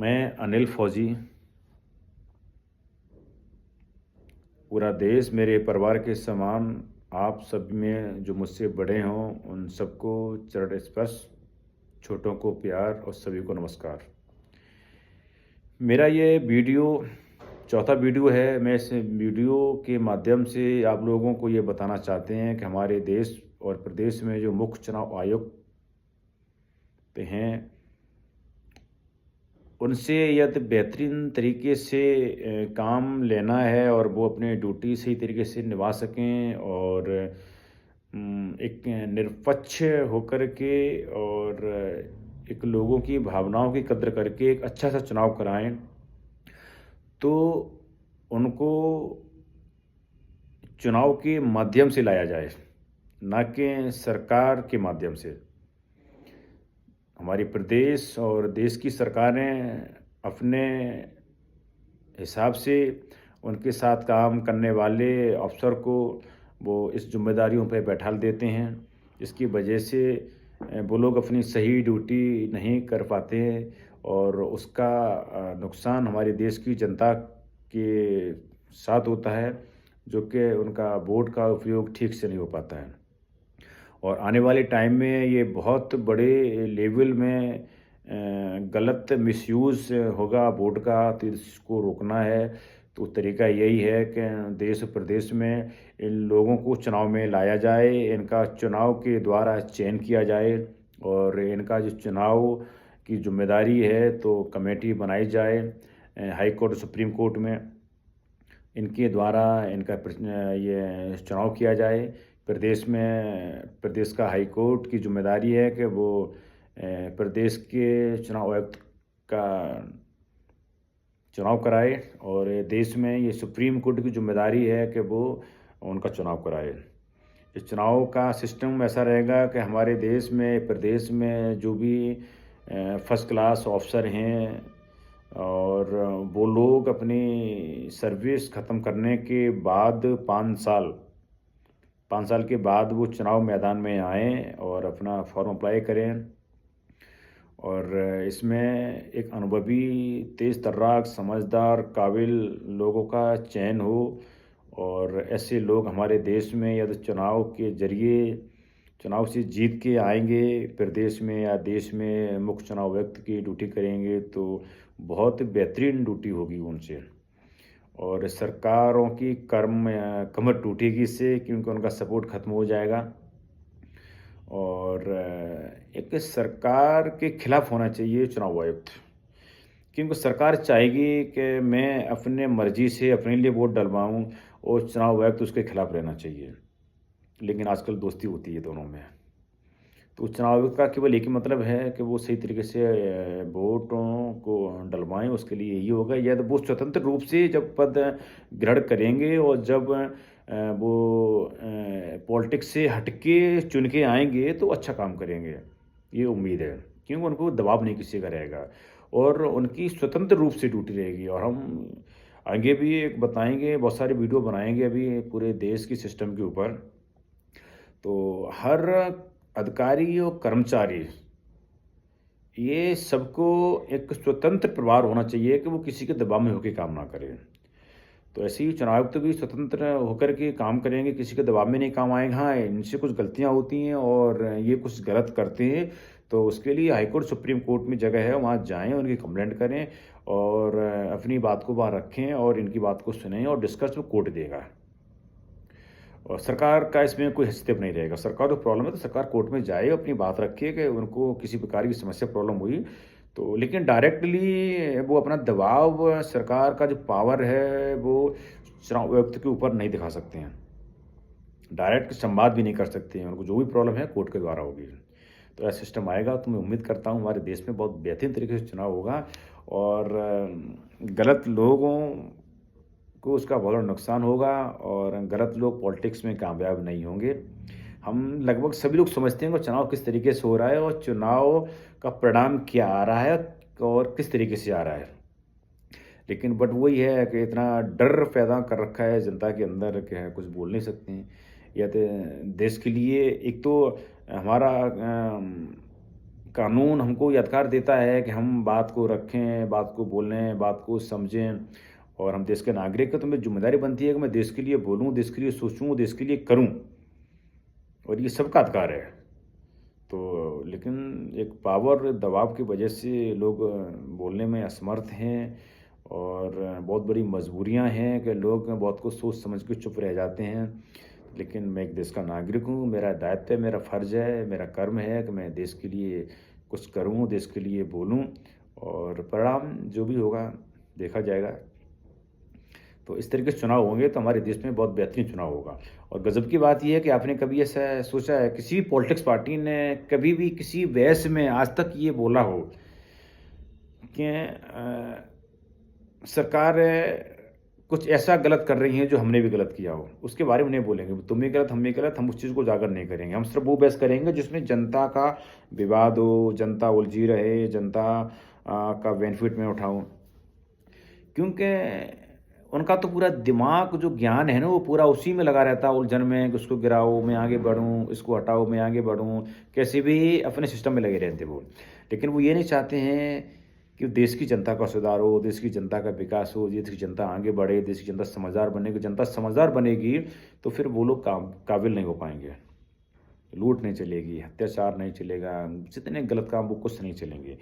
मैं अनिल फौजी। पूरा देश मेरे परिवार के समान, आप सब में जो मुझसे बड़े हों उन सबको चरण स्पर्श, छोटों को प्यार और सभी को नमस्कार। मेरा ये वीडियो चौथा वीडियो है। मैं इस वीडियो के माध्यम से आप लोगों को ये बताना चाहते हैं कि हमारे देश और प्रदेश में जो मुख्य चुनाव आयुक्त हैं उनसे यदि बेहतरीन तरीके से काम लेना है और वो अपने ड्यूटी सही तरीके से निभा सकें और एक निष्पक्ष होकर के और एक लोगों की भावनाओं की कद्र करके एक अच्छा सा चुनाव कराएं, तो उनको चुनाव के माध्यम से लाया जाए, ना कि सरकार के माध्यम से। हमारी प्रदेश और देश की सरकारें अपने हिसाब से उनके साथ काम करने वाले अफसर को वो इस जिम्मेदारियों पे बैठाल देते हैं, जिसकी वजह से वो लोग अपनी सही ड्यूटी नहीं कर पाते हैं और उसका नुकसान हमारे देश की जनता के साथ होता है, जो कि उनका वोट का उपयोग ठीक से नहीं हो पाता है। और आने वाले टाइम में ये बहुत बड़े लेवल में गलत मिसयूज़ होगा वोट का, तो इसको रोकना है। तो तरीका यही है कि देश प्रदेश में इन लोगों को चुनाव में लाया जाए, इनका चुनाव के द्वारा चयन किया जाए और इनका जो चुनाव की जिम्मेदारी है तो कमेटी बनाई जाए हाई कोर्ट सुप्रीम कोर्ट में, इनके द्वारा इनका ये चुनाव किया जाए। प्रदेश का हाई कोर्ट की जिम्मेदारी है कि वो प्रदेश के चुनाव आयुक्त का चुनाव कराए और देश में ये सुप्रीम कोर्ट की जिम्मेदारी है कि वो उनका चुनाव कराए। इस चुनाव का सिस्टम ऐसा रहेगा कि हमारे देश में प्रदेश में जो भी फर्स्ट क्लास ऑफिसर हैं और वो लोग अपनी सर्विस ख़त्म करने के बाद 5 साल के बाद वो चुनाव मैदान में आएँ और अपना फॉर्म अप्लाई करें और इसमें एक अनुभवी, तेज़ तर्राक, समझदार, काबिल लोगों का चयन हो और ऐसे लोग हमारे देश में यदि चुनाव के ज़रिए चुनाव से जीत के आएंगे प्रदेश में या देश में मुख्य चुनाव आयुक्त की ड्यूटी करेंगे तो बहुत बेहतरीन ड्यूटी होगी उनसे और सरकारों की कमर टूटेगी इससे, क्योंकि उनका सपोर्ट ख़त्म हो जाएगा। और एक सरकार के खिलाफ होना चाहिए चुनाव आयुक्त, क्योंकि सरकार चाहेगी कि मैं अपने मर्जी से अपने लिए वोट डलवाऊं और चुनाव आयुक्त उसके खिलाफ रहना चाहिए, लेकिन आजकल दोस्ती होती है दोनों में। तो चुनाव आयोग का केवल एक ही मतलब है कि वो सही तरीके से वोटों को डलवाएं, उसके लिए यही होगा। यदि वो स्वतंत्र रूप से जब पद ग्रहण करेंगे और जब वो पॉलिटिक्स से हटके चुन के आएंगे तो अच्छा काम करेंगे, ये उम्मीद है, क्योंकि उनको दबाव नहीं किसी का रहेगा और उनकी स्वतंत्र रूप से ड्यूटी रहेगी। और हम आगे भी एक बताएंगे, बहुत सारे वीडियो बनाएंगे अभी पूरे देश की सिस्टम के ऊपर। तो हर अधिकारी और कर्मचारी ये सबको एक स्वतंत्र प्रभार होना चाहिए कि वो किसी के दबाव में होकर काम ना करें। तो ऐसे ही चुनाव आयुक्त भी स्वतंत्र होकर के काम करेंगे, किसी के दबाव में नहीं काम आएंगे। हाँ, इनसे कुछ गलतियां होती हैं और ये कुछ गलत करते हैं तो उसके लिए हाईकोर्ट सुप्रीम कोर्ट में जगह है, वहाँ जाएं, उनकी कंप्लेंट करें और अपनी बात को वहाँ रखें और इनकी बात को सुनें और डिस्कस वो कोर्ट देगा। और सरकार का इसमें कोई हस्तक्षेप नहीं रहेगा। सरकार को प्रॉब्लम है तो सरकार कोर्ट में जाए, अपनी बात रखे कि उनको किसी प्रकार की समस्या प्रॉब्लम हुई तो, लेकिन डायरेक्टली वो अपना दबाव, सरकार का जो पावर है वो चुनाव आयुक्त के ऊपर नहीं दिखा सकते हैं, डायरेक्ट संवाद भी नहीं कर सकते हैं। उनको जो भी प्रॉब्लम है कोर्ट के द्वारा होगी। तो ऐसा सिस्टम आएगा तो मैं उम्मीद करता हूँ हमारे देश में बहुत बेहतरीन तरीके से चुनाव होगा और गलत लोगों को उसका बहुत नुकसान होगा और गलत लोग पॉलिटिक्स में कामयाब नहीं होंगे। हम लगभग सभी लोग समझते हैं कि चुनाव किस तरीके से हो रहा है और चुनाव का परिणाम क्या आ रहा है और किस तरीके से आ रहा है, लेकिन बट वही है कि इतना डर पैदा कर रखा है जनता के अंदर कि कुछ बोल नहीं सकते हैं। या तो देश के लिए एक तो हमारा कानून हमको ये अधिकार देता है कि हम बात को रखें, बात को बोलें, बात को समझें और हम देश के नागरिक हैं, तो मेरी ज़िम्मेदारी बनती है कि मैं देश के लिए बोलूँ, देश के लिए सोचूँ, देश के लिए करूँ और ये सबका अधिकार है। तो लेकिन एक पावर दबाव की वजह से लोग बोलने में असमर्थ हैं और बहुत बड़ी मजबूरियां हैं कि लोग बहुत कुछ सोच समझ के चुप रह जाते हैं। लेकिन मैं एक देश का नागरिक हूँ, मेरा दायित्व है, मेरा फ़र्ज़ है, मेरा कर्म है कि मैं देश के लिए कुछ करूँ, देश के लिए बोलूँ और परिणाम जो भी होगा देखा जाएगा। तो इस तरीके से चुनाव होंगे तो हमारे देश में बहुत बेहतरीन चुनाव होगा। और गज़ब की बात ये है कि आपने कभी ऐसा सोचा है, किसी भी पॉलिटिक्स पार्टी ने कभी भी किसी बहस में आज तक ये बोला हो कि सरकार कुछ ऐसा गलत कर रही है जो हमने भी गलत किया हो, उसके बारे में नहीं बोलेंगे, तुम भी गलत, हम भी गलत, हम उस चीज़ को उजागर नहीं करेंगे। हम सिर्फ वो बहस करेंगे जिसमें जनता का विवाद हो, जनता उलझी रहे, जनता का बेनिफिट मैं उठाऊँ। क्योंकि उनका तो पूरा दिमाग जो ज्ञान है ना, वो पूरा उसी में लगा रहता है, उलझन में कि उसको गिराओ मैं आगे बढ़ूँ, इसको हटाओ मैं आगे बढ़ूँ, कैसे भी अपने सिस्टम में लगे रहते वो। लेकिन वो ये नहीं चाहते हैं कि देश की जनता का सुधार हो, देश की जनता का विकास हो, देश की जनता आगे बढ़े, देश की जनता समझदार बनेगी। जनता समझदार बनेगी तो फिर वो लोग काबिल नहीं हो पाएंगे, लूट नहीं चलेगी, अत्याचार नहीं चलेगा, जितने गलत काम वो कुछ नहीं चलेंगे।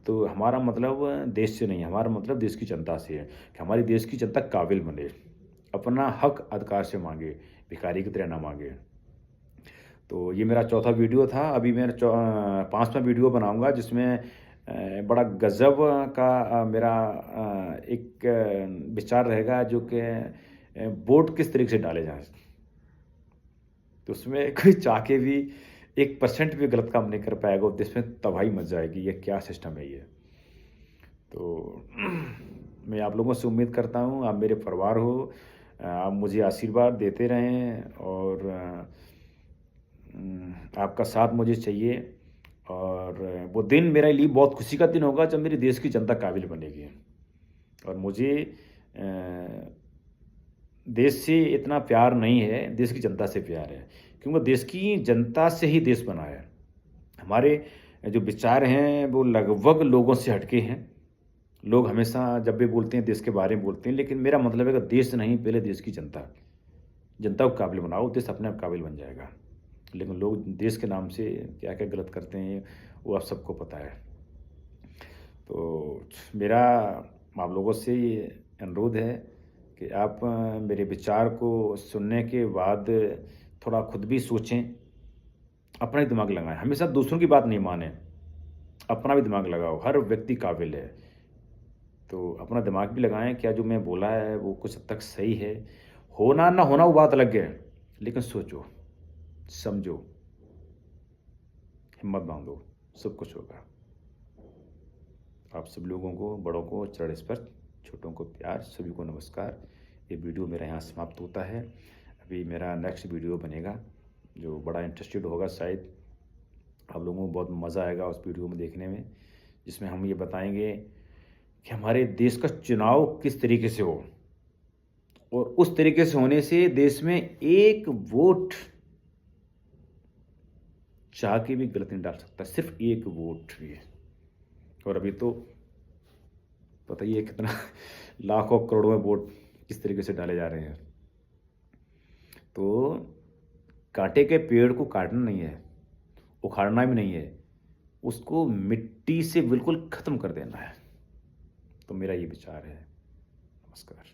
तो हमारा मतलब देश से नहीं, हमारा मतलब देश की जनता से है कि हमारी देश की जनता काबिल बने, अपना हक अधिकार से मांगे, भिखारी की तरह ना मांगे। तो ये मेरा चौथा वीडियो था। अभी मैं पाँचवा वीडियो बनाऊंगा जिसमें बड़ा गज़ब का मेरा एक विचार रहेगा, जो कि वोट किस तरीके से डाले जाएँ। तो उसमें कोई चाह के भी 1% भी गलत काम नहीं कर पाएगा और देश में तबाही मच जाएगी। ये क्या सिस्टम है ये? तो मैं आप लोगों से उम्मीद करता हूँ आप मेरे परिवार हो, आप मुझे आशीर्वाद देते रहें और आपका साथ मुझे चाहिए। और वो दिन मेरे लिए बहुत खुशी का दिन होगा जब मेरे देश की जनता काबिल बनेगी और मुझे देश से इतना प्यार नहीं है, देश की जनता से प्यार है, क्योंकि देश की जनता से ही देश बना है। हमारे जो विचार हैं वो लगभग लोगों से हटके हैं। लोग हमेशा जब भी बोलते हैं देश के बारे में बोलते हैं, लेकिन मेरा मतलब है कि देश नहीं, पहले देश की जनता, जनता को काबिल बनाओ, देश अपने आप काबिल बन जाएगा। लेकिन लोग देश के नाम से क्या क्या गलत करते हैं वो आप सबको पता है। तो मेरा आप लोगों से ये अनुरोध है कि आप मेरे विचार को सुनने के बाद थोड़ा खुद भी सोचें, अपना ही दिमाग लगाएं, हमेशा दूसरों की बात नहीं मानें, अपना भी दिमाग लगाओ। हर व्यक्ति काबिल है, तो अपना दिमाग भी लगाएं, क्या जो मैं बोला है वो कुछ हद तक सही है। होना ना होना वो बात अलग है, लेकिन सोचो, समझो, हिम्मत बांधो, सब कुछ होगा। आप सब लोगों को, बड़ों को चरण स्पर्श, छोटों को प्यार, सभी को नमस्कार। ये वीडियो मेरा यहाँ समाप्त होता है। अभी मेरा नेक्स्ट वीडियो बनेगा जो बड़ा इंटरेस्टेड होगा, शायद आप लोगों को बहुत मज़ा आएगा उस वीडियो में देखने में, जिसमें हम ये बताएंगे कि हमारे देश का चुनाव किस तरीके से हो और उस तरीके से होने से देश में एक वोट चाह के भी गलत नहीं डाल सकता, सिर्फ एक वोट भी है। और अभी तो पता ही है कितना लाखों करोड़ों में वोट किस तरीके से डाले जा रहे हैं। तो कांटे के पेड़ को काटना नहीं है, उखाड़ना भी नहीं है, उसको मिट्टी से बिल्कुल ख़त्म कर देना है। तो मेरा ये विचार है। नमस्कार।